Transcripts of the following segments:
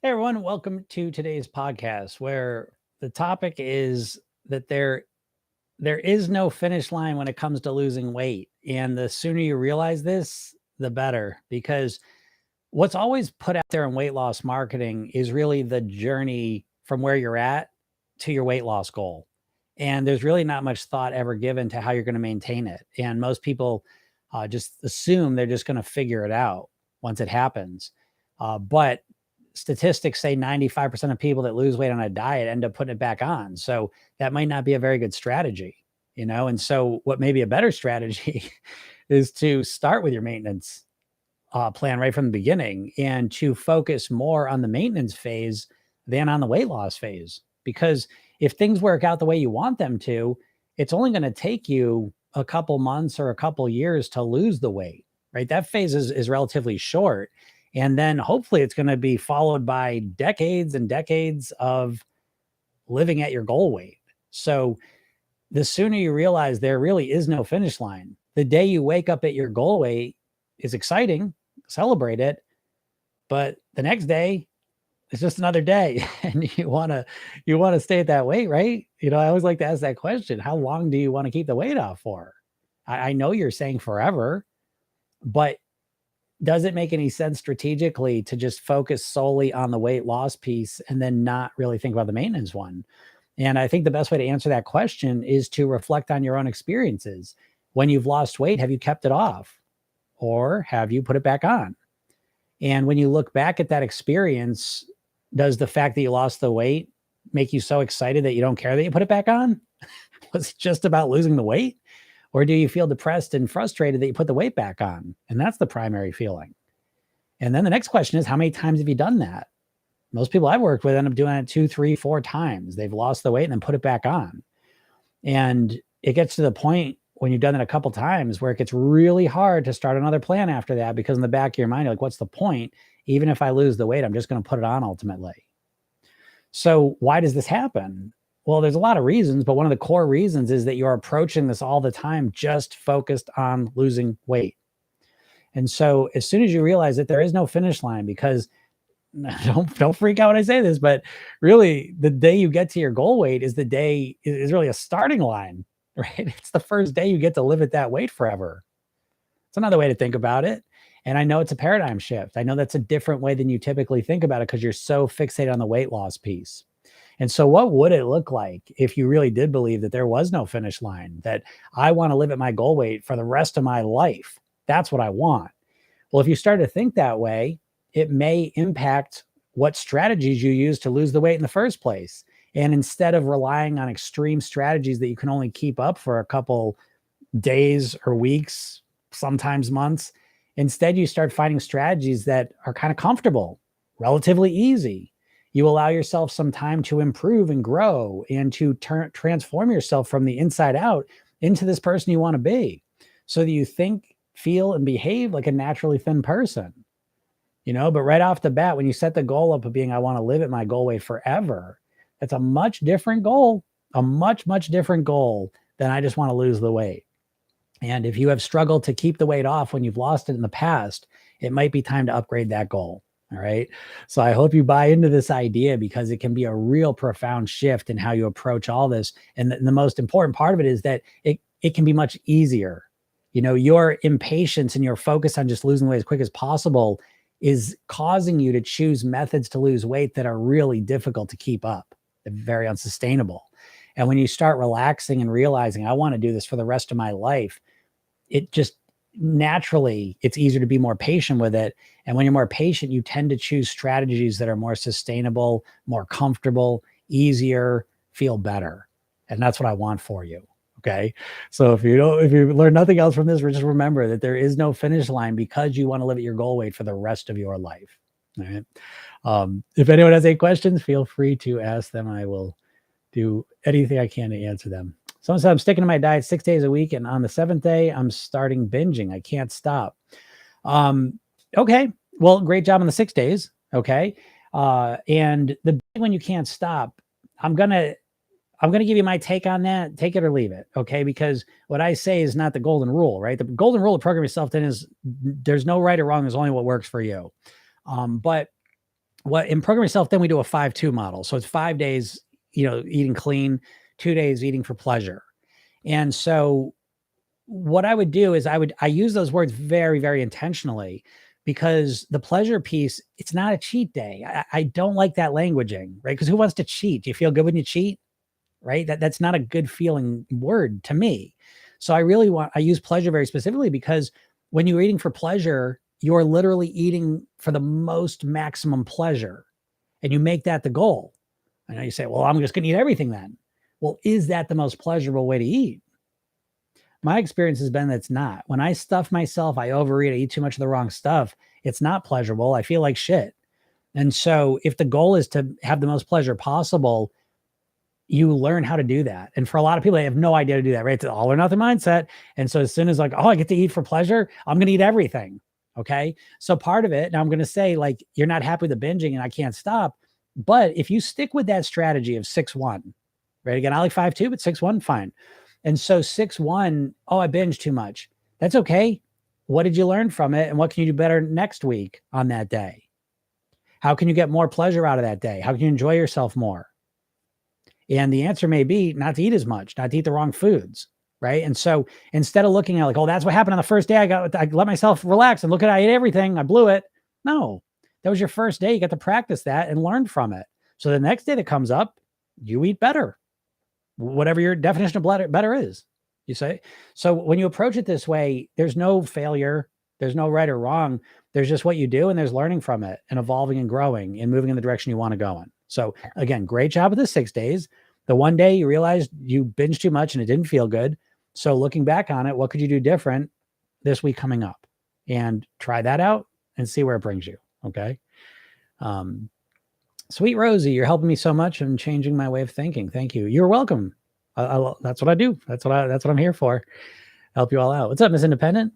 Hey everyone, welcome to today's podcast where the topic is that there is no finish line when it comes to losing weight. And the sooner you realize this, the better, because what's always put out there in weight loss marketing is really the journey from where you're at to your weight loss goal. And there's really not much thought ever given to how you're going to maintain it. And most people just assume they're just going to figure it out once it happens. But statistics say 95% of people that lose weight on a diet end up putting it back on. So that might not be a very good strategy, you know? And so what may be a better strategy is to start with your maintenance plan right from the beginning and to focus more on the maintenance phase than on the weight loss phase. Because if things work out the way you want them to, it's only going to take you a couple months or a couple years to lose the weight, right? That phase is relatively short. And then hopefully it's going to be followed by decades and decades of living at your goal weight. So the sooner you realize there really is no finish line, the day you wake up at your goal weight is exciting, celebrate it. But the next day, it's just another day and you want to stay at that weight, right? I always like to ask that question. How long do you want to keep the weight off for? I know you're saying forever, but does it make any sense strategically to just focus solely on the weight loss piece and then not really think about the maintenance one? And I think the best way to answer that question is to reflect on your own experiences. When you've lost weight, have you kept it off or have you put it back on? And when you look back at that experience, does the fact that you lost the weight make you so excited that you don't care that you put it back on? Was it just about losing the weight? Or do you feel depressed and frustrated that you put the weight back on? And that's the primary feeling. And then the next question is, how many times have you done that? Most people I've worked with end up doing it 2, 3, 4 times. They've lost the weight and then put it back on. And it gets to the point when you've done it a couple times where it gets really hard to start another plan after that, because in the back of your mind, you're like, what's the point? Even if I lose the weight, I'm just going to put it on ultimately. So why does this happen? Well, there's a lot of reasons, but one of the core reasons is that you're approaching this all the time just focused on losing weight. And so as soon as you realize that there is no finish line, because don't freak out when I say this, but really the day you get to your goal weight is really a starting line, right? It's the first day you get to live at that weight forever. It's another way to think about it. And I know it's a paradigm shift. I know that's a different way than you typically think about it because you're so fixated on the weight loss piece. And so what would it look like if you really did believe that there was no finish line, that I want to live at my goal weight for the rest of my life? That's what I want. Well, if you start to think that way, it may impact what strategies you use to lose the weight in the first place. And instead of relying on extreme strategies that you can only keep up for a couple days or weeks, sometimes months, instead you start finding strategies that are kind of comfortable, relatively easy. You allow yourself some time to improve and grow and to transform yourself from the inside out into this person you want to be, so that you think, feel, and behave like a naturally thin person. But right off the bat, when you set the goal up of being, I want to live at my goal weight forever, that's a much different goal, a much, much different goal than I just want to lose the weight. And if you have struggled to keep the weight off when you've lost it in the past, it might be time to upgrade that goal. All right. So I hope you buy into this idea, because it can be a real profound shift in how you approach all this. And the most important part of it is that it can be much easier. Your impatience and your focus on just losing weight as quick as possible is causing you to choose methods to lose weight that are really difficult to keep up. They're very unsustainable. And when you start relaxing and realizing, I want to do this for the rest of my life, it just naturally, it's easier to be more patient with it. And when you're more patient, you tend to choose strategies that are more sustainable, more comfortable, easier, feel better. And that's what I want for you. Okay. So if you learn nothing else from this, just remember that there is no finish line, because you want to live at your goal weight for the rest of your life. All right. If anyone has any questions, feel free to ask them. I will do anything I can to answer them. Someone said, I'm sticking to my diet 6 days a week, and on the 7th day, I'm starting binging. I can't stop. Okay. Well, great job on the 6 days. Okay. And the big one, you can't stop. I'm going to give you my take on that. Take it or leave it. Okay. Because what I say is not the golden rule, right? The golden rule of program yourself then is there's no right or wrong. There's only what works for you. But what in Program Yourself, then we do a 5-2 model. So it's 5 days, eating clean, 2 days eating for pleasure. And so what I would do is I use those words very, very intentionally, because the pleasure piece, it's not a cheat day. I don't like that languaging, right? Because who wants to cheat? Do you feel good when you cheat? Right? That's not a good feeling word to me. So I use pleasure very specifically, because when you're eating for pleasure, you're literally eating for the most maximum pleasure, and you make that the goal. I know you say, well, I'm just going to eat everything then. Well, is that the most pleasurable way to eat? My experience has been that it's not. When I stuff myself, I overeat, I eat too much of the wrong stuff. It's not pleasurable. I feel like shit. And so if the goal is to have the most pleasure possible, you learn how to do that. And for a lot of people, they have no idea to do that, right? It's an all or nothing mindset. And so as soon as like, oh, I get to eat for pleasure, I'm going to eat everything. Okay. So part of it, now I'm going to say, like, you're not happy with the binging and I can't stop. But if you stick with that strategy of 6-1, right? Again, I like 5-2, but 6-1, fine. And so 6-1, oh, I binged too much. That's okay. What did you learn from it? And what can you do better next week on that day? How can you get more pleasure out of that day? How can you enjoy yourself more? And the answer may be not to eat as much, not to eat the wrong foods, right? And so instead of looking at like, oh, that's what happened on the first day, I let myself relax and look at, I ate everything, I blew it. No, that was your first day. You got to practice that and learn from it. So the next day that comes up, you eat better, whatever your definition of better is, you say. So when you approach it this way, there's no failure, there's no right or wrong. There's just what you do, and there's learning from it and evolving and growing and moving in the direction you want to go in. So again, great job with the 6 days. The one day you realized you binged too much and it didn't feel good. So looking back on it, what could you do different this week coming up? And try that out and see where it brings you. Okay. Sweet Rosie, you're helping me so much and changing my way of thinking. Thank you. You're welcome. That's what I do. That's what I'm here for. Help you all out. What's up, Miss Independent?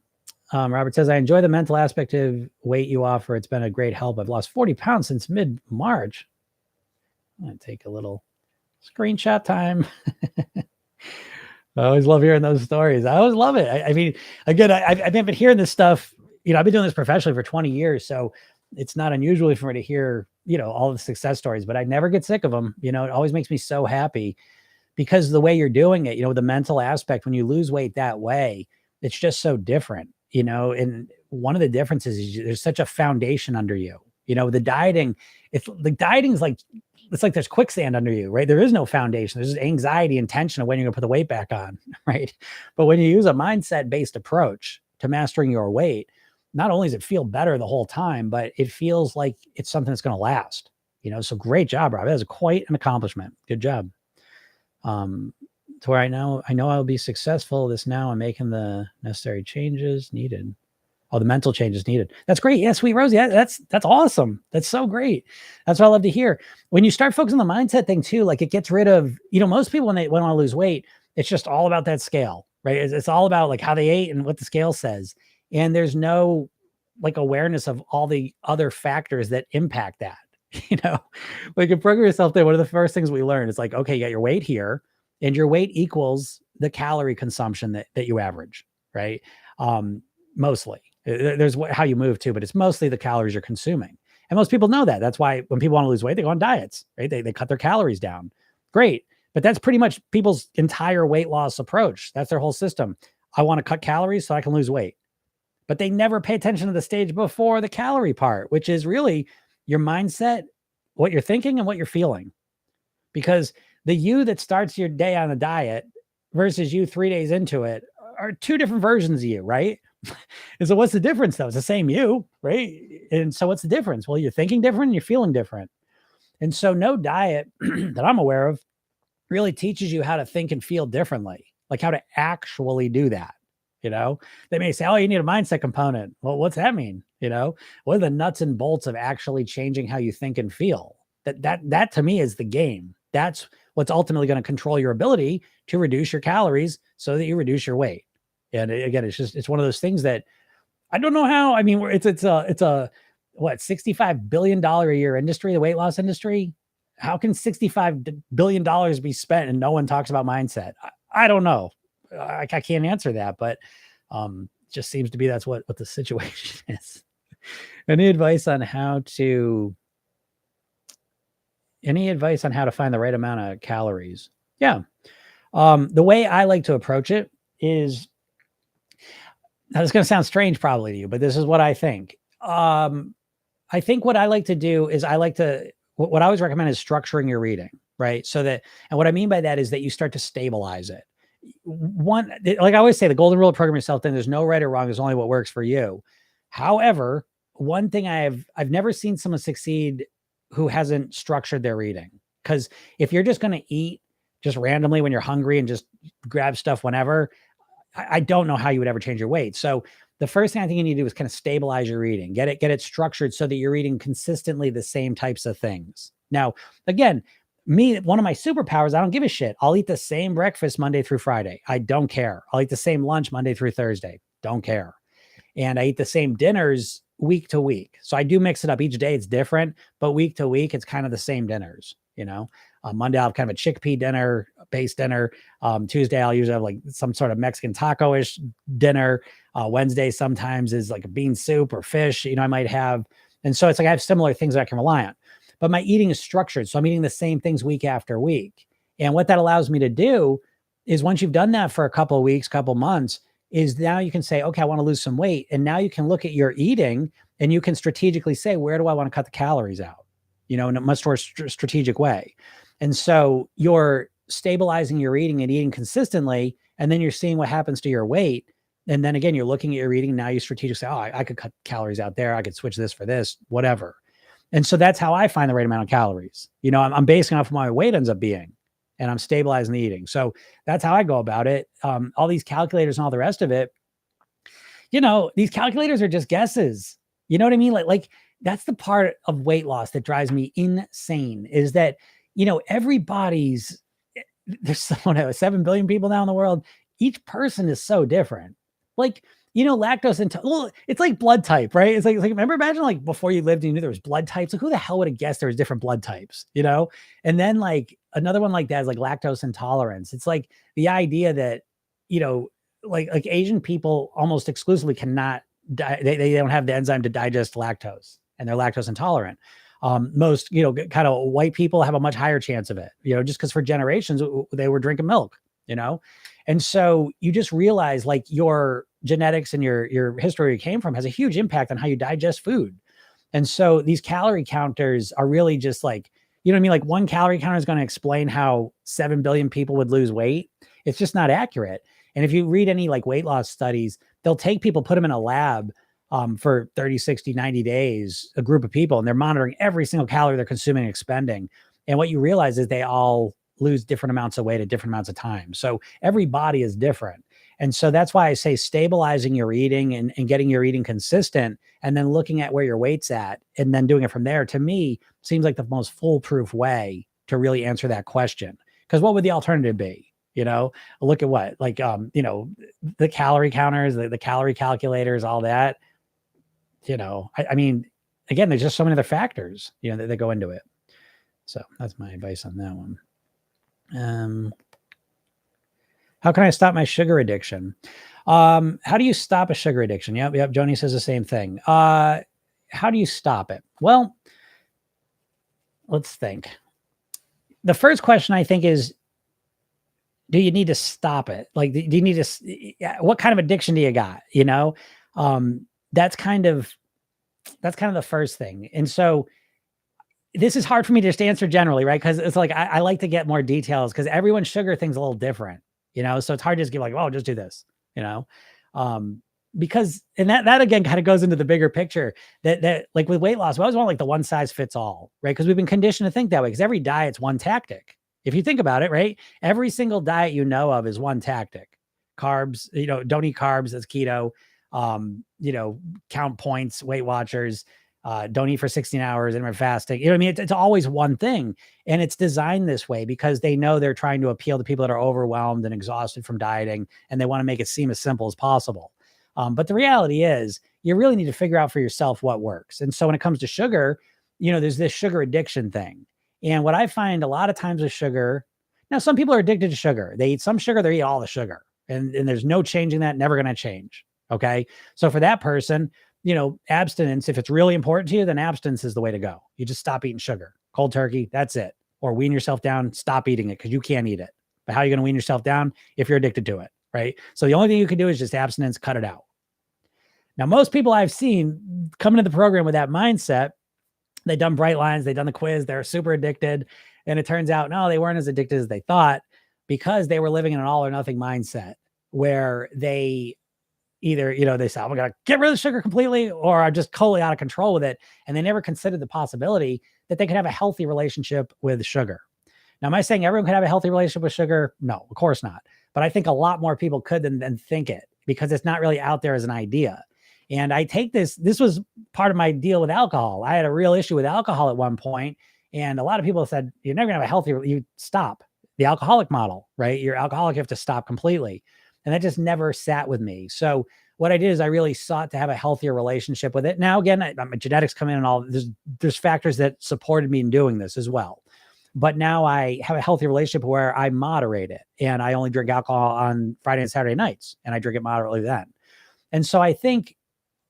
Robert says, I enjoy the mental aspect of weight you offer. It's been a great help. I've lost 40 pounds since mid-March. I'm going to take a little screenshot time. I always love hearing those stories. I always love it. I mean, again, I've been hearing this stuff. I've been doing this professionally for 20 years. So it's not unusual for me to hear, all the success stories, but I never get sick of them. It always makes me so happy, because the way you're doing it, the mental aspect, when you lose weight that way, it's just so different, and one of the differences is there's such a foundation under you, the dieting, dieting's like, it's like there's quicksand under you, right? There is no foundation. There's just anxiety and tension of when you're gonna put the weight back on, right? But when you use a mindset-based approach to mastering your weight, not only does it feel better the whole time, but it feels like it's something that's gonna last, So great job, Rob. That was quite an accomplishment. Good job. To where I know I'll be successful. I'm making the necessary changes needed. Oh, the mental changes needed. That's great. Yeah, sweet Rosie. That's awesome. That's so great. That's what I love to hear. When you start focusing on the mindset thing too, like it gets rid of, most people when they want to lose weight, it's just all about that scale, right? It's all about like how they ate and what the scale says. And there's no like awareness of all the other factors that impact that. Like in Program Yourself there, one of the first things we learn is like, okay, you got your weight here, and your weight equals the calorie consumption that you average, right? Mostly. There's how you move too, but it's mostly the calories you're consuming. And most people know that. That's why when people want to lose weight, they go on diets, right? They cut their calories down. Great. But that's pretty much people's entire weight loss approach. That's their whole system. I want to cut calories so I can lose weight. But they never pay attention to the stage before the calorie part, which is really your mindset, what you're thinking and what you're feeling. Because the you that starts your day on a diet versus you 3 days into it are two different versions of you, right? And so what's the difference though? It's the same you, right? And so what's the difference? Well, you're thinking different and you're feeling different. And so no diet that I'm aware of really teaches you how to think and feel differently, like how to actually do that. They may say, oh, you need a mindset component. Well, what's that mean? What are the nuts and bolts of actually changing how you think and feel? That to me is the game. That's what's ultimately going to control your ability to reduce your calories so that you reduce your weight. And again, it's one of those things that I don't know how. I mean, it's a what, $65 billion a year industry, the weight loss industry. How can $65 billion be spent and no one talks about mindset? I don't know. I can't answer that, but just seems to be that's what the situation is. Any advice on how to Any advice on how to find the right amount of calories? Yeah. The way I like to approach it is, now this is going to sound strange probably to you, but this is what I think. I think what I like to do is what I always recommend is structuring your reading, right? And what I mean by that is that you start to stabilize it. Like I always say, the golden rule of program yourself, then there's no right or wrong. There's only what works for you. However, one thing I've never seen someone succeed who hasn't structured their reading. Because if you're just going to eat just randomly when you're hungry and just grab stuff whenever, I don't know how you would ever change your weight. So the first thing I think you need to do is kind of stabilize your eating, get it structured so that you're eating consistently the same types of things. Now, again, one of my superpowers, I don't give a shit. I'll eat the same breakfast Monday through Friday. I don't care. I'll eat the same lunch Monday through Thursday. Don't care. And I eat the same dinners week to week. So I do mix it up. Each day it's different, but week to week, it's kind of the same dinners, Monday I'll have kind of a chickpea dinner, base dinner. Tuesday I'll usually have like some sort of Mexican taco-ish dinner. Wednesday sometimes is like a bean soup or fish, I might have. And so it's like I have similar things that I can rely on. But my eating is structured. So I'm eating the same things week after week. And what that allows me to do is, once you've done that for a couple of weeks, couple of months, is now you can say, okay, I want to lose some weight. And now you can look at your eating and you can strategically say, where do I want to cut the calories out? In a much more strategic way. And so you're stabilizing your eating and eating consistently, and then you're seeing what happens to your weight. And then again, you're looking at your eating. Now you strategically say, oh, I could cut calories out there. I could switch this for this, whatever. And so that's how I find the right amount of calories. I'm basing off of what my weight ends up being, and I'm stabilizing the eating. So that's how I go about it. All these calculators and all the rest of it, these calculators are just guesses. You know what I mean? Like that's the part of weight loss that drives me insane, is that, everybody's, there's 7 billion people now in the world. Each person is so different. Like, lactose it's like blood type, right? It's like remember, imagine like before you lived and you knew there was blood types. Like who the hell would have guessed there was different blood types, And then like another one like that is like lactose intolerance. It's like the idea that, like Asian people almost exclusively cannot, they don't have the enzyme to digest lactose, and they're lactose intolerant. Most, kind of white people have a much higher chance of it, just because for generations they were drinking milk, And so you just realize like your genetics and your history where you came from has a huge impact on how you digest food. And so these calorie counters are really just like, you know what I mean? Like one calorie counter is going to explain how 7 billion people would lose weight. It's just not accurate. And if you read any like weight loss studies, they'll take people, put them in a lab for 30, 60, 90 days, a group of people, and they're monitoring every single calorie they're consuming and expending. And what you realize is they all lose different amounts of weight at different amounts of time. So every body is different. And so that's why I say stabilizing your eating and getting your eating consistent, and then looking at where your weight's at and then doing it from there, to me, seems like the most foolproof way to really answer that question. Because what would the alternative be? Look at what, like, the calorie counters, the calorie calculators, all that. I mean, again, there's just so many other factors, that go into it. So that's my advice on that one. How can I stop my sugar addiction? How do you stop a sugar addiction? Yep. Joni says the same thing. How do you stop it? Well, let's think. The first question I think is, do you need to stop it? Like, do you need to, what kind of addiction do you got? That's kind of the first thing. And so this is hard for me to just answer generally, right? Because it's like, I like to get more details, because everyone's sugar thing's a little different, so it's hard to just give like, oh, just do this, because, and that again, kind of goes into the bigger picture that like with weight loss, we always want like the one size fits all, right? Because we've been conditioned to think that way, because every diet's one tactic. If you think about it, right? Every single diet of is one tactic. Carbs, don't eat carbs, that's keto. Count points, Weight Watchers, don't eat for 16 hours, intermittent fasting. You know what I mean? It's always one thing. And it's designed this way because they know they're trying to appeal to people that are overwhelmed and exhausted from dieting, and they want to make it seem as simple as possible. But the reality is, you really need to figure out for yourself what works. And so when it comes to sugar, there's this sugar addiction thing. And what I find a lot of times with sugar, now some people are addicted to sugar. They eat some sugar, they eat all the sugar. And there's no changing that, never going to change. Okay. So for that person, abstinence, if it's really important to you, then abstinence is the way to go. You just stop eating sugar. cold turkey, that's it. Or wean yourself down, stop eating it because you can't eat it. But how are you going to wean yourself down if you're addicted to it, right? So the only thing you can do is just abstinence, cut it out. Now, most people I've seen come into the program with that mindset, they've done bright lines, they've done the quiz, they're super addicted. And it turns out, no, they weren't as addicted as they thought because they were living in an all or nothing mindset where they either, they say, I'm going to get rid of the sugar completely, or are just totally out of control with it. And they never considered the possibility that they could have a healthy relationship with sugar. Now, am I saying everyone could have a healthy relationship with sugar? No, of course not. But I think a lot more people could than think it because it's not really out there as an idea. And I take this was part of my deal with alcohol. I had a real issue with alcohol at one point, and a lot of people said, you're never gonna have a healthy, you stop the alcoholic model, right? You're alcoholic, you have to stop completely. And that just never sat with me. So what I did is I really sought to have a healthier relationship with it. Now, again, my genetics come in and all, there's factors that supported me in doing this as well. But now I have a healthy relationship where I moderate it, and I only drink alcohol on Friday and Saturday nights, and I drink it moderately then. And so I think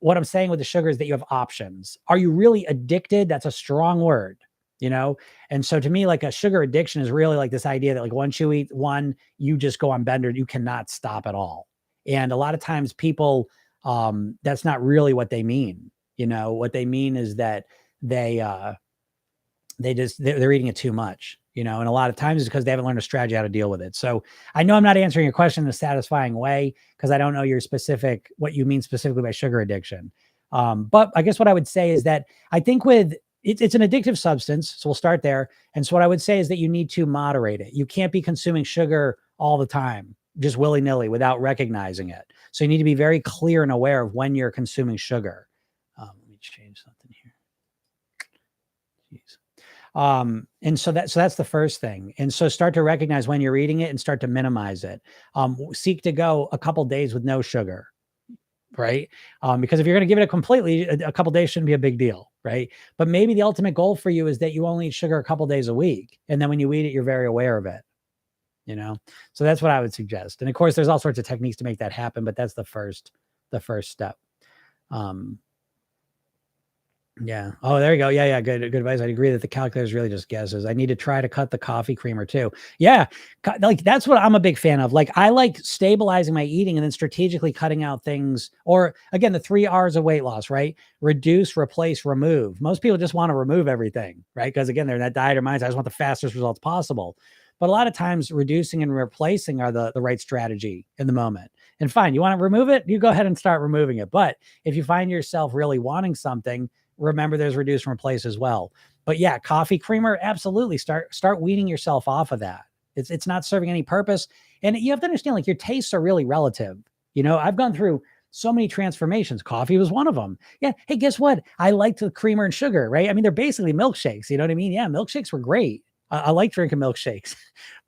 what I'm saying with the sugar is that you have options. Are you really addicted? That's a strong word, And so to me, like a sugar addiction is really like this idea that like once you eat one, you just go on bender, you cannot stop at all. And a lot of times people, that's not really what they mean. What they mean is that they're eating it too much, and a lot of times it's because they haven't learned a strategy how to deal with it. So I know I'm not answering your question in a satisfying way because I don't know what you mean specifically by sugar addiction. But I guess what I would say is that I think it's an addictive substance. So we'll start there. And so what I would say is that you need to moderate it. You can't be consuming sugar all the time, just willy-nilly without recognizing it. So you need to be very clear and aware of when you're consuming sugar. Let me change something here. Jeez. And so that's the first thing. And so start to recognize when you're eating it and start to minimize it. Seek to go a couple days with no sugar, right? Because if you're going to give it a couple days shouldn't be a big deal, right? But maybe the ultimate goal for you is that you only eat sugar a couple days a week. And then when you eat it, you're very aware of it, So that's what I would suggest. And of course, there's all sorts of techniques to make that happen, but that's the first step. Yeah. Oh, there you go. Yeah. Good advice. I'd agree that the calculator is really just guesses. I need to try to cut the coffee creamer too. Yeah. Like that's what I'm a big fan of. Like I like stabilizing my eating and then strategically cutting out things, or again, the 3 R's of weight loss, right? Reduce, replace, remove. Most people just want to remove everything, right? Because again, they're in that diet or mindset. I just want the fastest results possible. But a lot of times reducing and replacing are the right strategy in the moment. And fine, you want to remove it? You go ahead and start removing it. But if you find yourself really wanting something, remember there's reduce and replace as well. But yeah, coffee creamer, absolutely start weaning yourself off of that. It's not serving any purpose. And you have to understand, like your tastes are really relative. I've gone through so many transformations. Coffee was one of them. Yeah. Hey, guess what? I liked the creamer and sugar, right? I mean, they're basically milkshakes. You know what I mean? Yeah. Milkshakes were great. I like drinking milkshakes,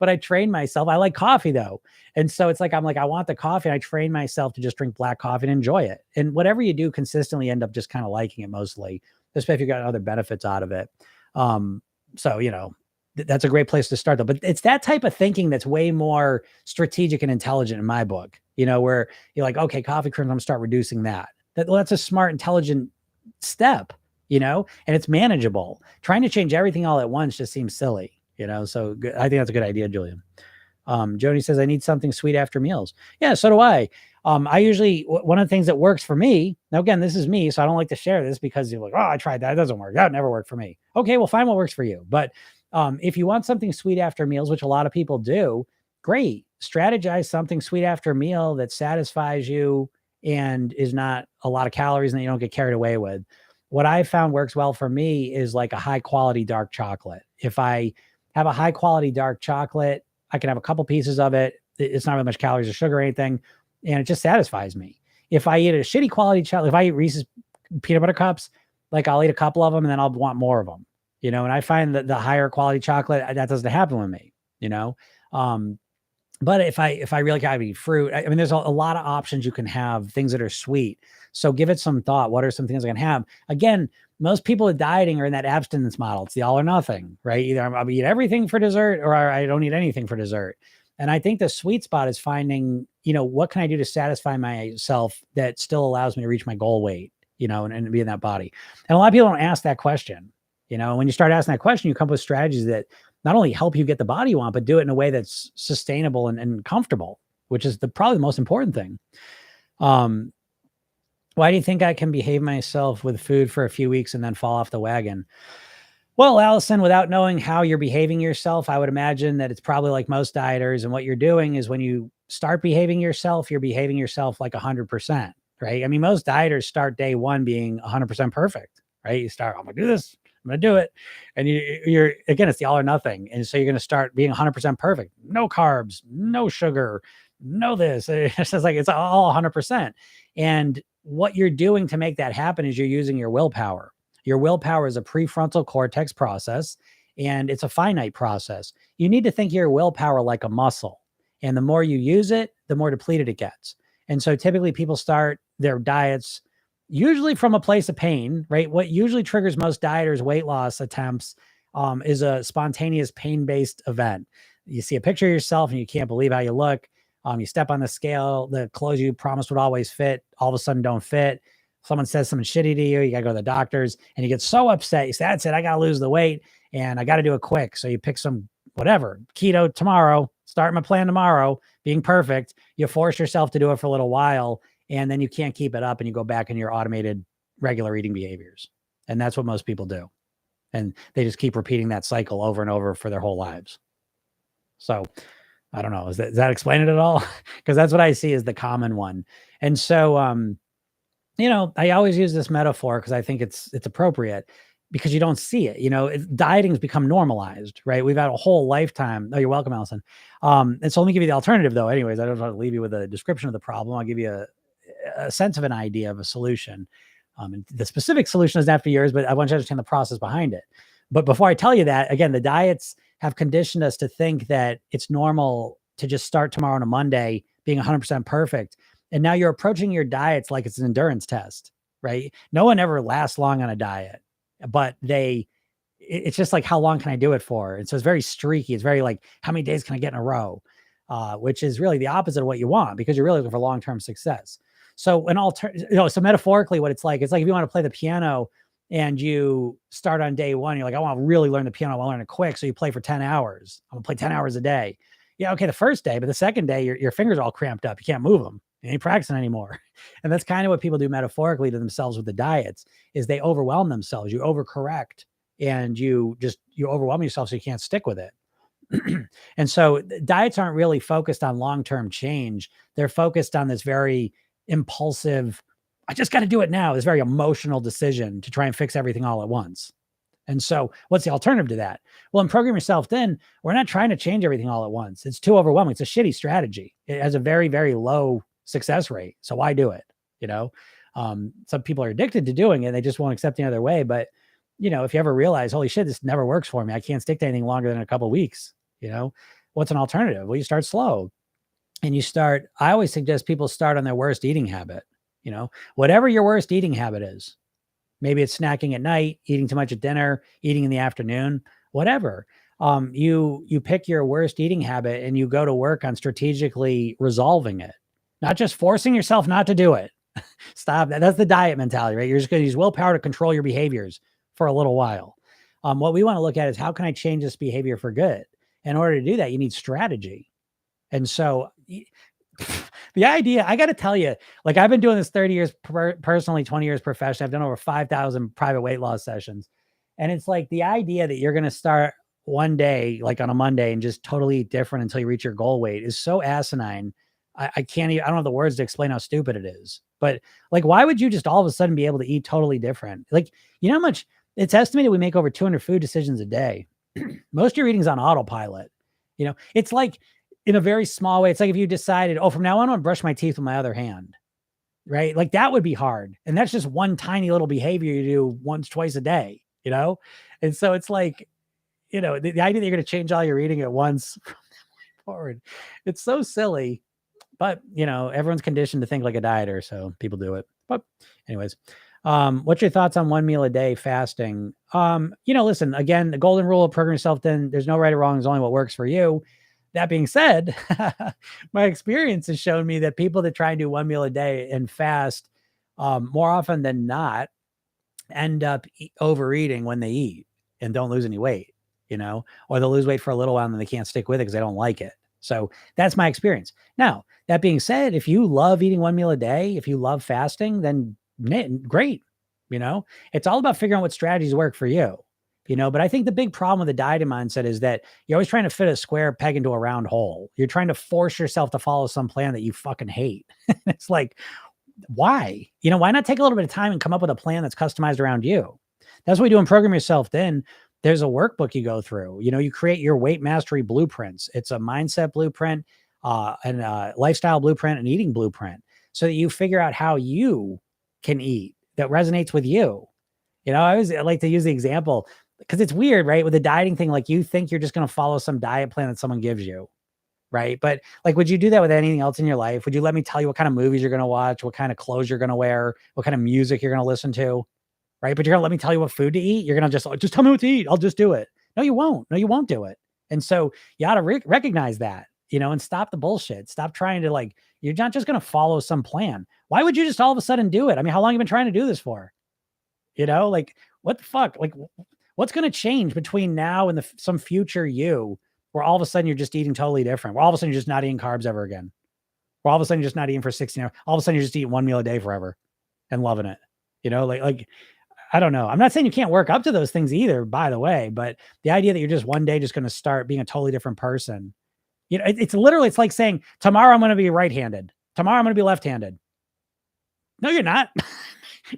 but I trained myself. I like coffee though. And so it's like, I'm like, I want the coffee. And I train myself to just drink black coffee and enjoy it. And whatever you do consistently end up just kind of liking it mostly, especially if you got other benefits out of it. So, that's a great place to start though. But it's that type of thinking that's way more strategic and intelligent in my book, where you're like, okay, coffee cream, I'm gonna start reducing that. That's a smart, intelligent step, and it's manageable. Trying to change everything all at once just seems silly, so good. I think that's a good idea, Julian. Joni says, I need something sweet after meals. Yeah, so do I. I usually, one of the things that works for me, now again, this is me, so I don't like to share this because you're like, oh, I tried that. It doesn't work. That never worked for me. Okay, well, find what works for you. But if you want something sweet after meals, which a lot of people do, great. Strategize something sweet after a meal that satisfies you and is not a lot of calories and that you don't get carried away with. What I found works well for me is like a high quality dark chocolate. If I have a high quality dark chocolate, I can have a couple pieces of it. It's not really much calories or sugar or anything, and it just satisfies me. If I eat a shitty quality chocolate, if I eat Reese's peanut butter cups, like I'll eat a couple of them and then I'll want more of them, and I find that the higher quality chocolate, that doesn't happen with me, but if I really gotta eat fruit, I mean, there's a lot of options you can have, things that are sweet. So give it some thought. What are some things I can have? Again, most people with dieting are in that abstinence model. It's the all or nothing, right? Either I'll eat everything for dessert or I don't eat anything for dessert. And I think the sweet spot is finding, what can I do to satisfy myself that still allows me to reach my goal weight, and be in that body. And a lot of people don't ask that question. And when you start asking that question, you come up with strategies that not only help you get the body you want, but do it in a way that's sustainable and comfortable, which is probably the most important thing. Why do you think I can behave myself with food for a few weeks and then fall off the wagon? Well, Allison, without knowing how you're behaving yourself, I would imagine that it's probably like most dieters. And what you're doing is when you start behaving yourself, you're behaving yourself like 100%, right? I mean, most dieters start day one being 100% perfect, right? You start, I'm going to do this, I'm going to do it. And you're, again, it's the all or nothing. And so you're going to start being 100% perfect. No carbs, no sugar, no this. It's just like, it's all 100%. And what you're doing to make that happen is you're using your willpower. Your willpower is a prefrontal cortex process, and it's a finite process. You need to think your willpower like a muscle. And the more you use it, the more depleted it gets. And so typically people start their diets usually from a place of pain, right? What usually triggers most dieters' weight loss attempts is a spontaneous pain-based event. You see a picture of yourself and you can't believe how you look. You step on the scale, the clothes you promised would always fit, all of a sudden don't fit. Someone says something shitty to you, you got to go to the doctors, and you get so upset. You say, that's it, I got to lose the weight and I got to do it quick. So you pick some, whatever, keto tomorrow, start my plan tomorrow, being perfect. You force yourself to do it for a little while, and then you can't keep it up and you go back in your automated regular eating behaviors. And that's what most people do. And they just keep repeating that cycle over and over for their whole lives. So I don't know. Does that explain it at all? Because that's what I see as the common one. And so, I always use this metaphor because I think it's appropriate because you don't see it. Dieting's become normalized, right? We've had a whole lifetime. Oh, you're welcome, Allison. And so let me give you the alternative though. Anyways, I don't want to leave you with a description of the problem. I'll give you a sense of an idea of a solution. And the specific solution is after yours, but I want you to understand the process behind it. But before I tell you that, again, the diets have conditioned us to think that it's normal to just start tomorrow on a Monday being 100% perfect. And now you're approaching your diets like it's an endurance test, right? No one ever lasts long on a diet, but it's just like, how long can I do it for? And so it's very streaky. It's very like, how many days can I get in a row? Which is really the opposite of what you want because you're really looking for long-term success. So so metaphorically what it's like if you want to play the piano and you start on day one, you're like, I want to really learn the piano. I want to learn it quick. So you play for 10 hours. I'm gonna play 10 hours a day. Yeah. Okay. The first day, but the second day, your fingers are all cramped up. You can't move them. You ain't practicing anymore. And that's kind of what people do metaphorically to themselves with the diets is they overwhelm themselves. You overcorrect and you overwhelm yourself so you can't stick with it. And so diets aren't really focused on long-term change. They're focused on this very impulsive, I just got to do it now. This very emotional decision to try and fix everything all at once. And so what's the alternative to that? Well, in Program Yourself Thin, we're not trying to change everything all at once. It's too overwhelming. It's a shitty strategy. It has a very, very low success rate. So why do it? Some people are addicted to doing it. They just won't accept any other way. But, if you ever realize, holy shit, this never works for me. I can't stick to anything longer than a couple of weeks. What's an alternative? Well, you start slow and I always suggest people start on their worst eating habit. Whatever your worst eating habit is, maybe it's snacking at night, eating too much at dinner, eating in the afternoon, whatever. You pick your worst eating habit and you go to work on strategically resolving it, not just forcing yourself not to do it. Stop that. That's the diet mentality, right? You're just going to use willpower to control your behaviors for a little while. What we want to look at is how can I change this behavior for good? In order to do that, you need strategy. And so the idea, I got to tell you, like I've been doing this 30 years personally, 20 years professionally. I've done over 5,000 private weight loss sessions. And it's like the idea that you're going to start one day, like on a Monday and just totally eat different until you reach your goal weight is so asinine. I can't even, I don't have the words to explain how stupid it is, but like, why would you just all of a sudden be able to eat totally different? Like, how much it's estimated we make over 200 food decisions a day. Most of your eating's on autopilot. It's like, in a very small way, it's like if you decided, from now on, I'm going to brush my teeth with my other hand, right? Like that would be hard. And that's just one tiny little behavior you do once, twice a day, And so it's like, the idea that you're going to change all your eating at once from that point forward, it's so silly. But, everyone's conditioned to think like a dieter, so people do it. But anyways, what's your thoughts on 1 meal a day fasting? Listen, again, the golden rule of Program Yourself Thin, there's no right or wrong. There's only what works for you. That being said, my experience has shown me that people that try and do 1 meal a day and fast, more often than not, end up overeating when they eat. and don't lose any weight, or they'll lose weight for a little while and then they can't stick with it because they don't like it. So that's my experience. Now, that being said, if you love eating one meal a day, if you love fasting, then great. It's all about figuring out what strategies work for you. But I think the big problem with the dieting mindset is that you're always trying to fit a square peg into a round hole. You're trying to force yourself to follow some plan that you fucking hate. It's like, why? Why not take a little bit of time and come up with a plan that's customized around you? That's what we do in Program Yourself. Then there's a workbook you go through. You create your weight mastery blueprints. It's a mindset blueprint, and a lifestyle blueprint, and eating blueprint, so that you figure out how you can eat that resonates with you. I always like to use the example because it's weird, right? With the dieting thing, like you think you're just going to follow some diet plan that someone gives you, right? But like, would you do that with anything else in your life? Would you let me tell you what kind of movies you're going to watch, what kind of clothes you're going to wear, what kind of music you're going to listen to, right? But you're going to let me tell you what food to eat? You're going to just tell me what to eat. I'll just do it. No, you won't. No, you won't do it. And so you ought to recognize that, and stop the bullshit. Stop trying to you're not just going to follow some plan. Why would you just all of a sudden do it? I mean, how long have you been trying to do this for? What the fuck? What's going to change between now and some future you, where all of a sudden you're just eating totally different, where all of a sudden you're just not eating carbs ever again, where all of a sudden you're just not eating for 16 hours, all of a sudden you're just eating one meal a day forever and loving it, I don't know. I'm not saying you can't work up to those things either, by the way, but the idea that you're just one day just going to start being a totally different person, it's literally, it's like saying tomorrow I'm going to be right-handed. Tomorrow I'm going to be left-handed. No, you're not.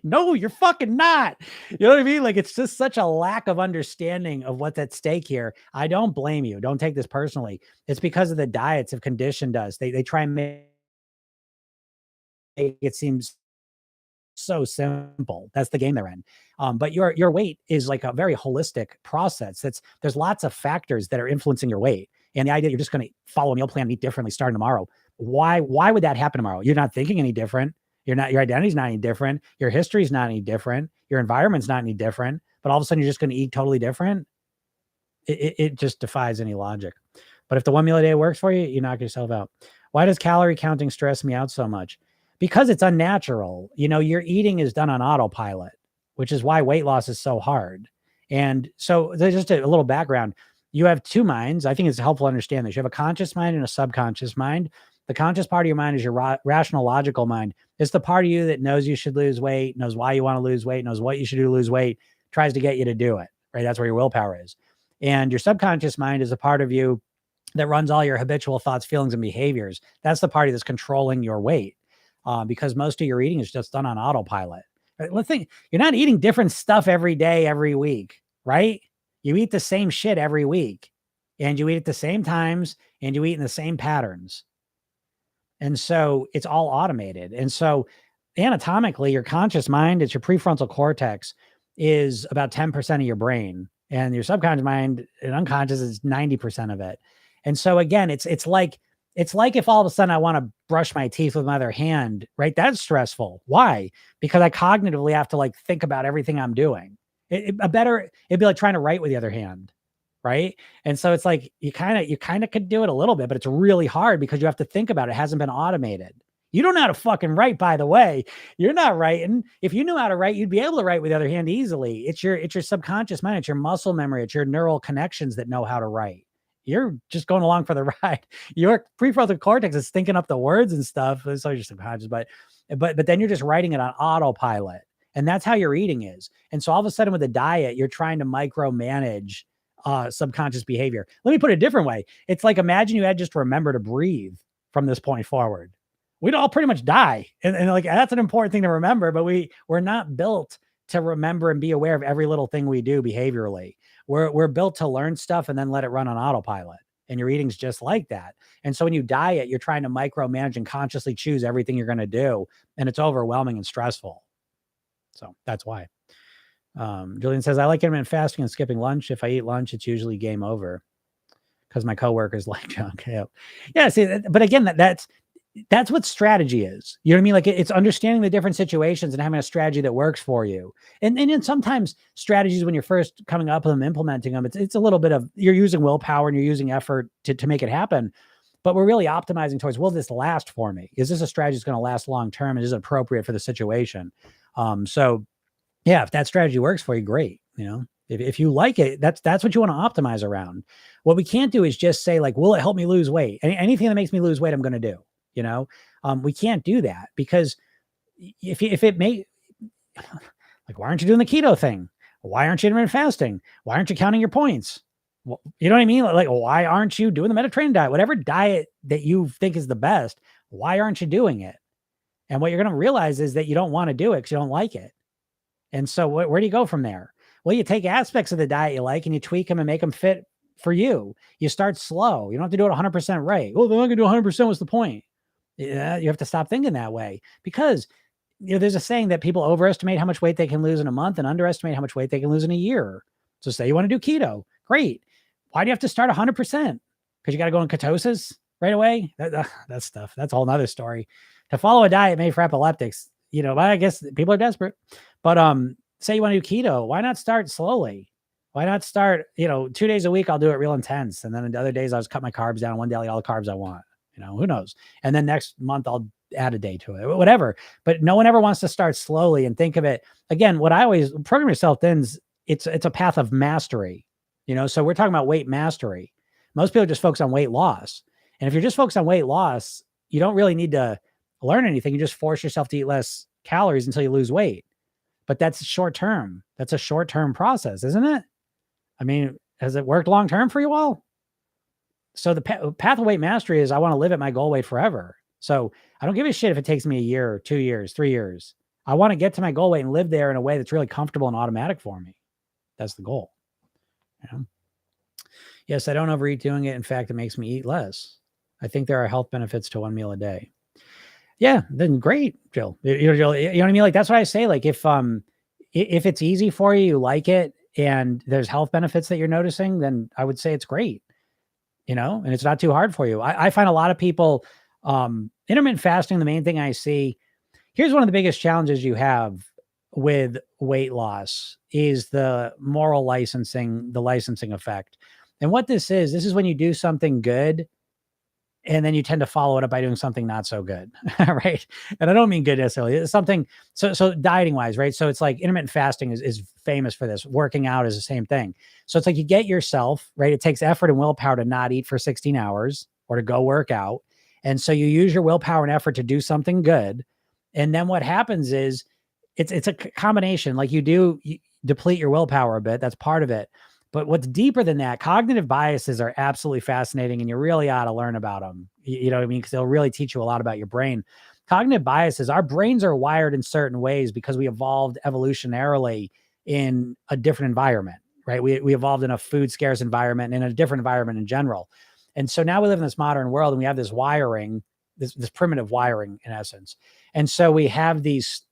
No, you're fucking not. You know what I mean? It's just such a lack of understanding of what's at stake here. I don't blame you. Don't take this personally. It's because of the diets have conditioned us. They try and make it seem so simple. That's the game they're in. But your weight is like a very holistic process. There's lots of factors that are influencing your weight. And the idea you're just going to follow a meal plan and eat differently starting tomorrow. Why would that happen tomorrow? You're not thinking any different. Your identity's not any different. Your history's not any different. Your environment's not any different. But all of a sudden you're just going to eat totally different. It just defies any logic. But if the one meal a day works for you, you knock yourself out. Why does calorie counting stress me out so much? Because it's unnatural. Your eating is done on autopilot, which is why weight loss is so hard. And so there's just a little background. You have two minds. I think it's helpful to understand this. You have a conscious mind and a subconscious mind. The conscious part of your mind is your rational, logical mind. It's the part of you that knows you should lose weight, knows why you want to lose weight, knows what you should do to lose weight, tries to get you to do it, right? That's where your willpower is. And your subconscious mind is a part of you that runs all your habitual thoughts, feelings, and behaviors. That's the part that's controlling your weight, because most of your eating is just done on autopilot. Right? Let's think, you're not eating different stuff every day, every week, right? You eat the same shit every week, and you eat at the same times, and you eat in the same patterns. And so it's all automated. And so anatomically, your conscious mind, it's your prefrontal cortex, is about 10% of your brain. And your subconscious mind and unconscious is 90% of it. And so again, it's like if all of a sudden I want to brush my teeth with my other hand, right? That's stressful. Why? Because I cognitively have to think about everything I'm doing. It'd be like trying to write with the other hand. Right. And so it's like, you kind of could do it a little bit, but it's really hard because you have to think about it. It hasn't been automated. You don't know how to fucking write, by the way. You're not writing. If you knew how to write, you'd be able to write with the other hand easily. It's your subconscious mind. It's your muscle memory. It's your neural connections that know how to write. You're just going along for the ride. Your prefrontal cortex is thinking up the words and stuff. So you're subconscious, but then you're just writing it on autopilot. And that's how your eating is. And so all of a sudden with a diet, you're trying to micromanage subconscious behavior. Let me put it a different way. It's like, imagine you had just to remember to breathe from this point forward. We'd all pretty much die. And that's an important thing to remember, but we're not built to remember and be aware of every little thing we do behaviorally. We're built to learn stuff and then let it run on autopilot. And your eating's just like that. And so when you diet, you're trying to micromanage and consciously choose everything you're going to do. And it's overwhelming and stressful. So that's why. Julian says, I like intermittent fasting and skipping lunch. If I eat lunch, it's usually game over because my coworkers like junk. Yeah. See, but again, that's what strategy is. You know what I mean? It's understanding the different situations and having a strategy that works for you. And then sometimes strategies, when you're first coming up with them, implementing them, it's a little bit of, you're using willpower and you're using effort to make it happen. But we're really optimizing towards, will this last for me? Is this a strategy that's going to last long-term? And is it appropriate for the situation? So yeah, if that strategy works for you, great. If you like it, that's what you want to optimize around. What we can't do is just say like, will it help me lose weight? Anything that makes me lose weight, I'm going to do, you know? We can't do that because if it may, like, why aren't you doing the keto thing? Why aren't you intermittent fasting? Why aren't you counting your points? Well, you know what I mean? Like, why aren't you doing the Mediterranean diet? Whatever diet that you think is the best, why aren't you doing it? And what you're going to realize is that you don't want to do it because you don't like it. And so where do you go from there? Well, you take aspects of the diet you like and you tweak them and make them fit for you. You start slow. You don't have to do it 100% right. Well, they're not going to do 100%. What's the point? Yeah, you have to stop thinking that way because there's a saying that people overestimate how much weight they can lose in a month and underestimate how much weight they can lose in a year. So say you want to do keto. Great. Why do you have to start 100%? Because you got to go in ketosis right away? That stuff. That's a whole nother story. To follow a diet made for epileptics, I guess people are desperate. But say you want to do keto. Why not start slowly? Why not start, 2 days a week, I'll do it real intense. And then the other days I'll just cut my carbs down. One day I'll eat all the carbs I want. Who knows? And then next month I'll add a day to it, whatever. But no one ever wants to start slowly and think of it. Again, what I always program yourself thin's it's a path of mastery, so we're talking about weight mastery. Most people just focus on weight loss. And if you're just focused on weight loss, you don't really need to learn anything. You just force yourself to eat less calories until you lose weight. But that's short term. That's a short term process, isn't it? I mean, has it worked long term for you all? So the path of weight mastery is I want to live at my goal weight forever. So I don't give a shit if it takes me a year, 2 years, 3 years. I want to get to my goal weight and live there in a way that's really comfortable and automatic for me. That's the goal. Yes, I don't overeat doing it. In fact, it makes me eat less. I think there are health benefits to one meal a day. Yeah, then great, Jill. Jill, you know what I mean? Like, that's what I say. Like, if it's easy for you, you like it, and there's health benefits that you're noticing, then I would say it's great. And it's not too hard for you. I find a lot of people, intermittent fasting, the main thing I see, here's one of the biggest challenges you have with weight loss is the moral licensing, the licensing effect. And what this is when you do something good and then you tend to follow it up by doing something not so good, right? And I don't mean good necessarily. It's something, so dieting wise, right? So it's like intermittent fasting is famous for this. Working out is the same thing. So it's like you get yourself, right? It takes effort and willpower to not eat for 16 hours or to go work out. And so you use your willpower and effort to do something good. And then what happens is it's a combination. Like you deplete your willpower a bit. That's part of it. But what's deeper than that, cognitive biases are absolutely fascinating, and you really ought to learn about them. You know what I mean? Because they'll really teach you a lot about your brain. Cognitive biases, our brains are wired in certain ways because we evolved evolutionarily in a different environment, right? We evolved in a food scarce environment and in a different environment in general. And so now we live in this modern world and we have this wiring, this primitive wiring in essence. And so we have these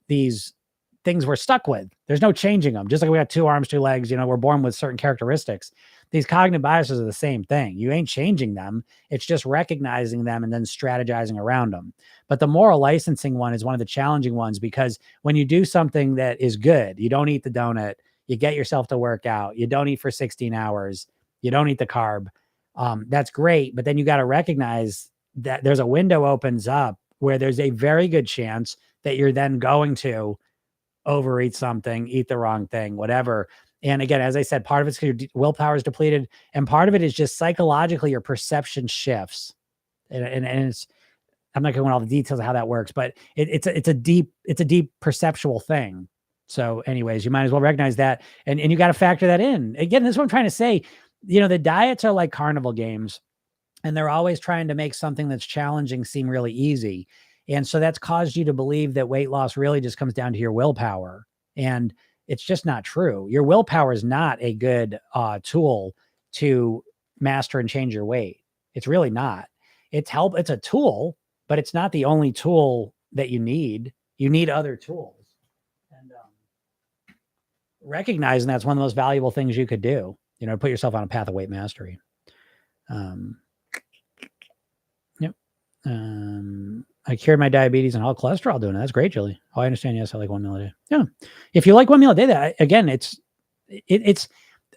things we're stuck with. There's no changing them. Just like we got 2 arms, 2 legs, we're born with certain characteristics. These cognitive biases are the same thing. You ain't changing them. It's just recognizing them and then strategizing around them. But the moral licensing one is one of the challenging ones because when you do something that is good, you don't eat the donut, you get yourself to work out, you don't eat for 16 hours, you don't eat the carb. That's great. But then you got to recognize that there's a window opens up where there's a very good chance that you're then going to overeat something, eat the wrong thing, whatever. And again, as I said, part of it's because your willpower is depleted, and part of it is just psychologically your perception shifts. And it's, I'm not going to go into all the details of how that works, but it's a deep perceptual thing. So anyways, you might as well recognize that. And you got to factor that in. Again, this is what I'm trying to say. The diets are like carnival games, and they're always trying to make something that's challenging seem really easy. And so that's caused you to believe that weight loss really just comes down to your willpower. And it's just not true. Your willpower is not a good tool to master and change your weight. It's really not. It's a tool, but it's not the only tool that you need. You need other tools. And recognizing that's one of the most valuable things you could do, put yourself on a path of weight mastery. I cured my diabetes and all cholesterol doing it. That's great, Julie. Oh, I understand. Yes, I like 1 meal a day. Yeah. If you like 1 meal a day, that again, it's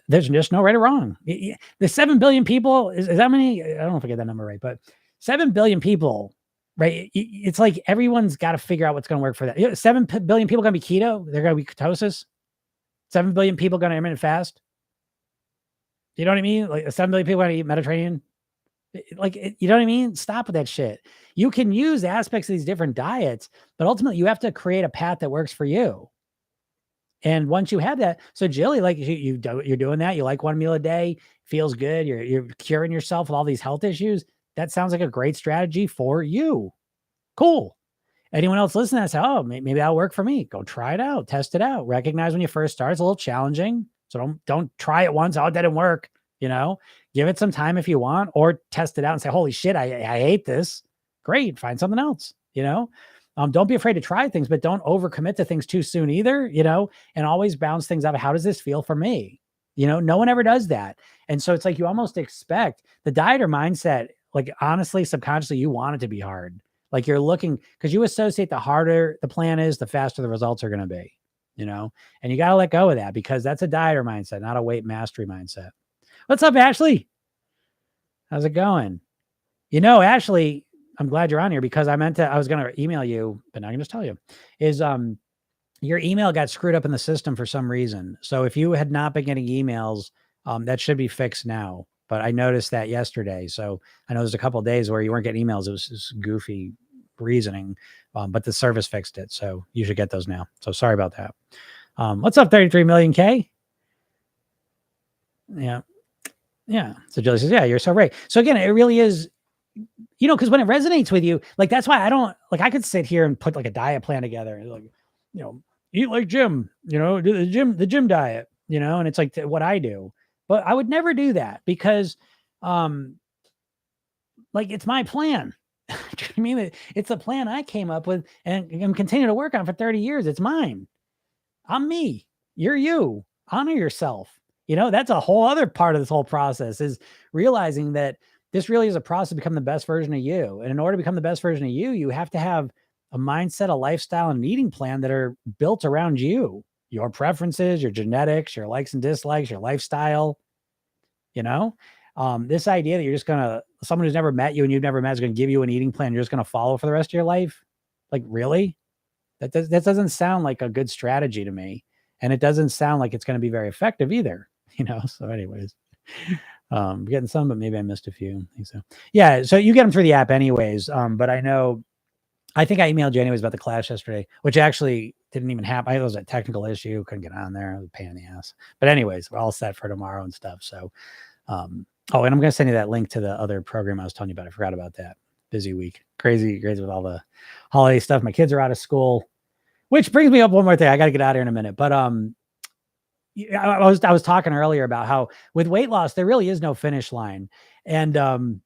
there's just no right or wrong. The 7 billion people is that many? I don't know if I get that number right, but 7 billion people, right? It's like everyone's got to figure out what's going to work for that. 7 billion people going to be keto. They're going to be ketosis. 7 billion people going to intermittent fast. You know what I mean? Like 7 million people want to eat Mediterranean. You know what I mean? Stop with that shit. You can use aspects of these different diets, but ultimately you have to create a path that works for you. And once you have that, so Jilly, like you're doing that. You like one meal a day, feels good. You're curing yourself with all these health issues. That sounds like a great strategy for you. Cool. Anyone else listening, I say, oh, maybe that'll work for me. Go try it out, test it out. Recognize when you first start, it's a little challenging. So don't try it once. Oh, it didn't work. Give it some time if you want, or test it out and say, holy shit, I hate this. Great. Find something else, don't be afraid to try things, but don't overcommit to things too soon either, and always bounce things up. How does this feel for me? No one ever does that. And so it's like, you almost expect the dieter mindset, like honestly, subconsciously, you want it to be hard. Like you're looking, because you associate the harder the plan is, the faster the results are going to be, and you got to let go of that, because that's a dieter mindset, not a weight mastery mindset. What's up, Ashley? How's it going? Ashley, I'm glad you're on here, because I was going to email you, but now I can just tell you is, your email got screwed up in the system for some reason. So if you had not been getting emails, that should be fixed now. But I noticed that yesterday. So I know there's a couple of days where you weren't getting emails. It was this goofy reasoning, but the service fixed it. So you should get those now. So sorry about that. What's up, 33 million K? Yeah. Yeah. So Julie says, yeah, you're so right. So again, it really is, because when it resonates with you, like, that's why I could sit here and put like a diet plan together and like, eat like Jim, do the gym diet, and it's like what I do, but I would never do that, because, like, it's my plan. I mean, it's a plan I came up with and I'm continuing to work on for 30 years. It's mine. I'm me. You're you. Honor yourself. That's a whole other part of this whole process, is realizing that this really is a process to become the best version of you. And in order to become the best version of you, you have to have a mindset, a lifestyle, and an eating plan that are built around you, your preferences, your genetics, your likes and dislikes, your lifestyle. This idea that you're just someone who's never met you and you've never met is going to give you an eating plan you're just going to follow for the rest of your life. Like, really? That doesn't sound like a good strategy to me. And it doesn't sound like it's going to be very effective either, So anyways, getting some, but maybe I missed a few. I think so. Yeah. So you get them through the app anyways. But I think I emailed you anyways about the class yesterday, which actually didn't even happen. It was a technical issue. Couldn't get on there. It was a pain in the ass. But anyways, we're all set for tomorrow and stuff. So, and I'm going to send you that link to the other program I was telling you about. I forgot about that. Busy week. Crazy with all the holiday stuff. My kids are out of school, which brings me up one more thing. I got to get out of here in a minute. But I was talking earlier about how with weight loss, there really is no finish line. And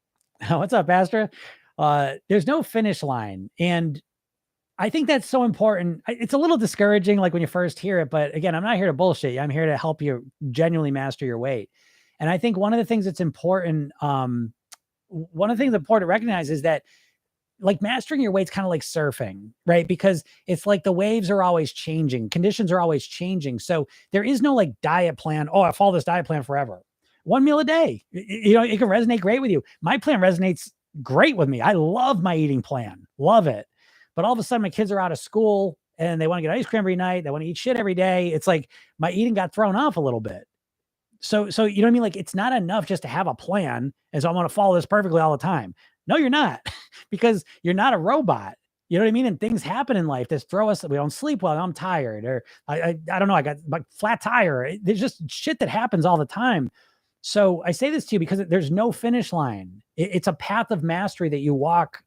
what's up, Pastor? There's no finish line. And I think that's so important. It's a little discouraging, like when you first hear it, but again, I'm not here to bullshit you. I'm here to help you genuinely master your weight. And I think one of the things that's important, to recognize is that, like, mastering your weight's kind of like surfing, right? Because it's like the waves are always changing. Conditions are always changing. So there is no like diet plan. Oh, I follow this diet plan forever. One meal a day. It can resonate great with you. My plan resonates great with me. I love my eating plan. Love it. But all of a sudden my kids are out of school and they want to get ice cream every night. They want to eat shit every day. It's like my eating got thrown off a little bit. So you know what I mean? Like, it's not enough just to have a plan and so I want to follow this perfectly all the time. No, you're not, because you're not a robot. You know what I mean? And things happen in life that throw us. We don't sleep well. I'm tired, or I don't know. I got like flat tire. There's just shit that happens all the time. So I say this to you because there's no finish line. It's a path of mastery that you walk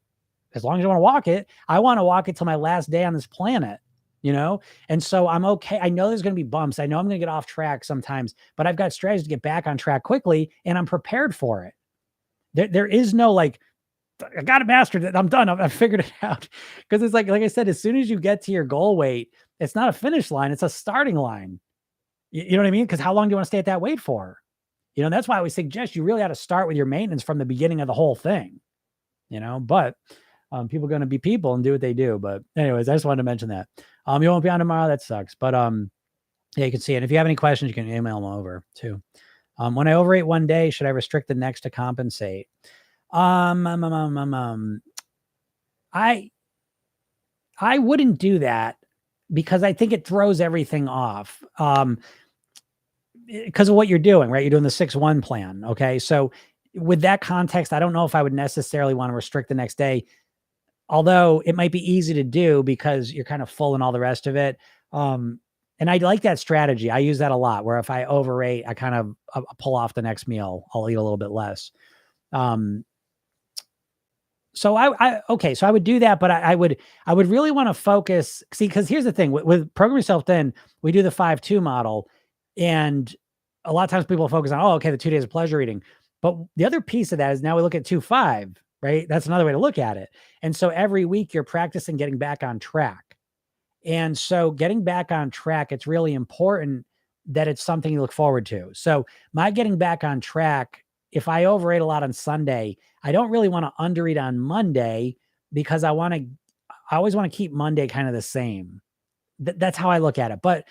as long as you want to walk it. I want to walk it till my last day on this planet. And so I'm okay. I know there's going to be bumps. I know I'm going to get off track sometimes, but I've got strategies to get back on track quickly, and I'm prepared for it. There is no like, I got it mastered it. I'm done. I've figured it out. Because it's like I said, as soon as you get to your goal weight, it's not a finish line. It's a starting line. You know what I mean? Because how long do you want to stay at that weight for? That's why we suggest you really ought to start with your maintenance from the beginning of the whole thing. But people are going to be people and do what they do. But anyways, I just wanted to mention that. You won't be on tomorrow. That sucks. But yeah, you can see it. If you have any questions, you can email them over too. When I overeat one day, should I restrict the next to compensate? I wouldn't do that, because I think it throws everything off. because of what you're doing, right? You're doing the 6-1 plan. Okay. So with that context, I don't know if I would necessarily want to restrict the next day, although it might be easy to do because you're kind of full and all the rest of it. Um, and I like that strategy. I use that a lot where if I overate, I kind of pull off the next meal. I'll eat a little bit less. Um, so okay, so I would do that, but I would really want to focus. See, because here's the thing with program yourself thin, we do the 5-2 model, and a lot of times people focus on, oh, okay, the 2 days of pleasure eating. But the other piece of that is now we look at 2-5, right? That's another way to look at it. And so every week you're practicing getting back on track. And so getting back on track, it's really important that it's something you look forward to. So my getting back on track, if I overate a lot on Sunday, I don't really want to undereat on Monday because I always want to keep Monday kind of the same. That's how I look at it. But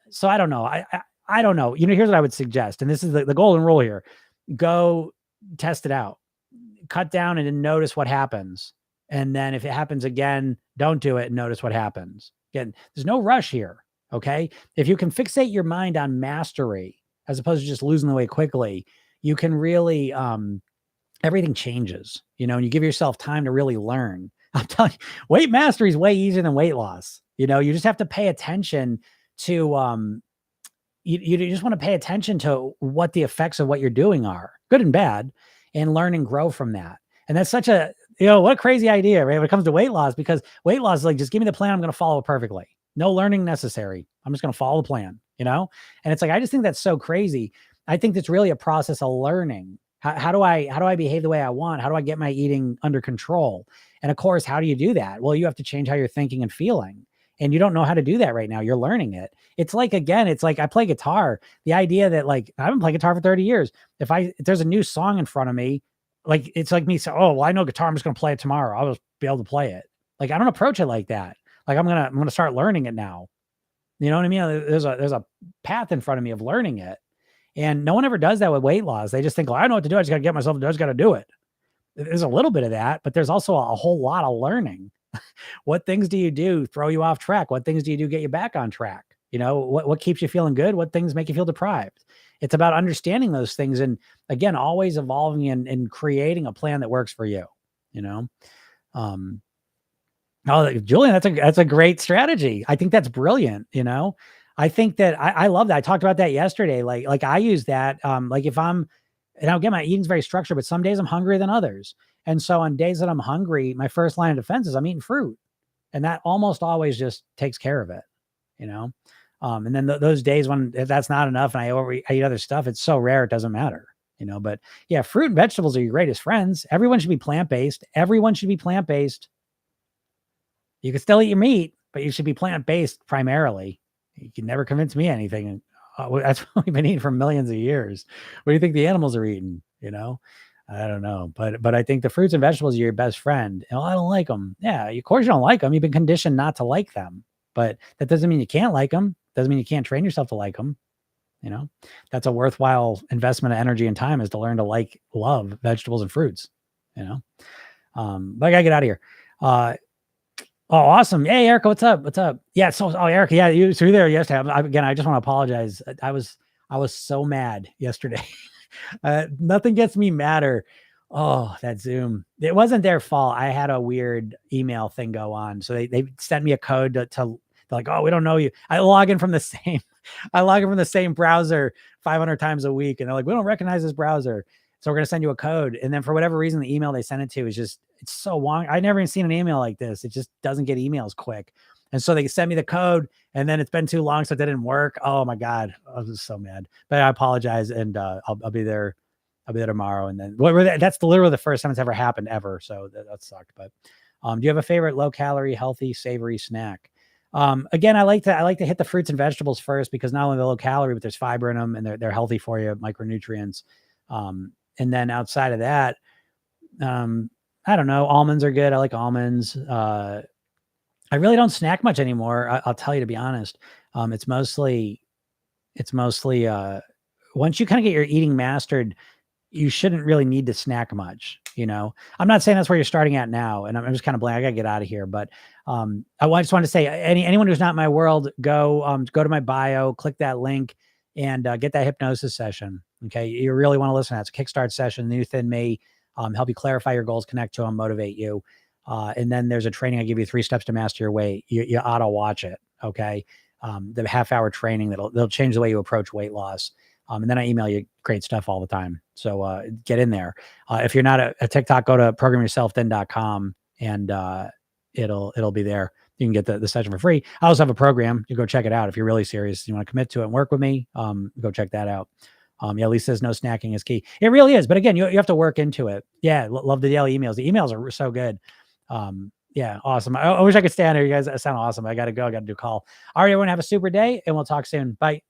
so I don't know. I don't know. Here's what I would suggest. And this is the golden rule here. Go test it out, cut down and then notice what happens. And then if it happens again, don't do it and notice what happens. Again, there's no rush here. Okay. If you can fixate your mind on mastery as opposed to just losing the weight quickly, you can really, everything changes, and you give yourself time to really learn. I'm telling you, weight mastery is way easier than weight loss. You just have to pay attention to, you just want to pay attention to what the effects of what you're doing are, good and bad, and learn and grow from that. And that's such a, what a crazy idea, right? When it comes to weight loss, because weight loss is like, just give me the plan. I'm going to follow it perfectly. No learning necessary. I'm just going to follow the plan, and it's like, I just think that's so crazy. I think that's really a process of learning. How do I behave the way I want? How do I get my eating under control? And of course, how do you do that? Well, you have to change how you're thinking and feeling. And you don't know how to do that right now. You're learning it. It's like, again, it's like I play guitar. The idea that like, I've been playing guitar for 30 years. If there's a new song in front of me, like, it's like me saying, oh, well, I know guitar. I'm just going to play it tomorrow. I'll just be able to play it. Like, I don't approach it like that. Like, I'm going to start learning it now. You know what I mean? There's a path in front of me of learning it. And no one ever does that with weight loss. They just think, well, I know what to do. I just got to get myself to do it. I just got to do it. There's a little bit of that, but there's also a whole lot of learning. What things do you do throw you off track? What things do you do get you back on track? What keeps you feeling good? What things make you feel deprived? It's about understanding those things. And again, always evolving and creating a plan that works for you, Oh, Julian, that's a great strategy. I think that's brilliant. I think that I love that. I talked about that yesterday. Like I use that. Like if and again, my eating's very structured, but some days I'm hungrier than others. And so on days that I'm hungry, my first line of defense is I'm eating fruit. And that almost always just takes care of it, And then those days when if that's not enough and I eat other stuff, it's so rare, it doesn't matter, but yeah, fruit and vegetables are your greatest friends. Everyone should be plant-based. Everyone should be plant-based. You can still eat your meat, but you should be plant-based primarily. You can never convince me anything. That's what we've been eating for millions of years. What do you think the animals are eating? I don't know, but I think the fruits and vegetables are your best friend. I don't like them. Yeah, of course you don't like them. You've been conditioned not to like them, but that doesn't mean you can't like them. Doesn't mean you can't train yourself to like them. That's a worthwhile investment of energy and time, is to learn to love vegetables and fruits. But I gotta get out of here. Oh, awesome. Hey, Erica, what's up? What's up? Yeah. So, Erica, yeah, you were there yesterday. Again, I just want to apologize. I was so mad yesterday. Nothing gets me madder. Oh, that Zoom. It wasn't their fault. I had a weird email thing go on. So they sent me a code to like, oh, we don't know you. I log in from the same browser 500 times a week. And they're like, we don't recognize this browser. So we're going to send you a code. And then for whatever reason, the email they sent it to is it's so long. I've never even seen an email like this. It just doesn't get emails quick. And so they sent me the code, and then it's been too long, so it didn't work. Oh my God. I was so mad, but I apologize. And I'll be there. I'll be there tomorrow. And then that's literally the first time it's ever happened ever. So that sucked. But do you have a favorite low calorie, healthy, savory snack? Again, I like to hit the fruits and vegetables first, because not only they're low calorie, but there's fiber in them and they're healthy for you, micronutrients. And then outside of that, I don't know, almonds are good. I like almonds. I really don't snack much anymore. I'll tell you, to be honest. It's mostly once you kind of get your eating mastered, you shouldn't really need to snack much. I'm not saying that's where you're starting at now, and I'm just kind of blank. I gotta get out of here, but I just want to say, anyone who's not in my world, go to my bio, click that link. and get that hypnosis session. Okay. You really want to listen to that. It's a kickstart session, new thin me, help you clarify your goals, connect to them, motivate you. And then there's a training. I give you 3 steps to master your weight. You ought to watch it. Okay. The half-hour training that'll change the way you approach weight loss. And then I email you great stuff all the time. So get in there. If you're not a TikTok, go to programyourselfthin.com and it'll be there. You can get the session for free. I also have a program. You go check it out if you're really serious. You want to commit to it and work with me. Go check that out. Yeah, Lisa says no snacking is key. It really is. But again, you have to work into it. Yeah. Love the daily emails. The emails are so good. Yeah, awesome. I wish I could stay on here. You guys sound awesome. I got to go. I got to do a call. All right, everyone, have a super day and we'll talk soon. Bye.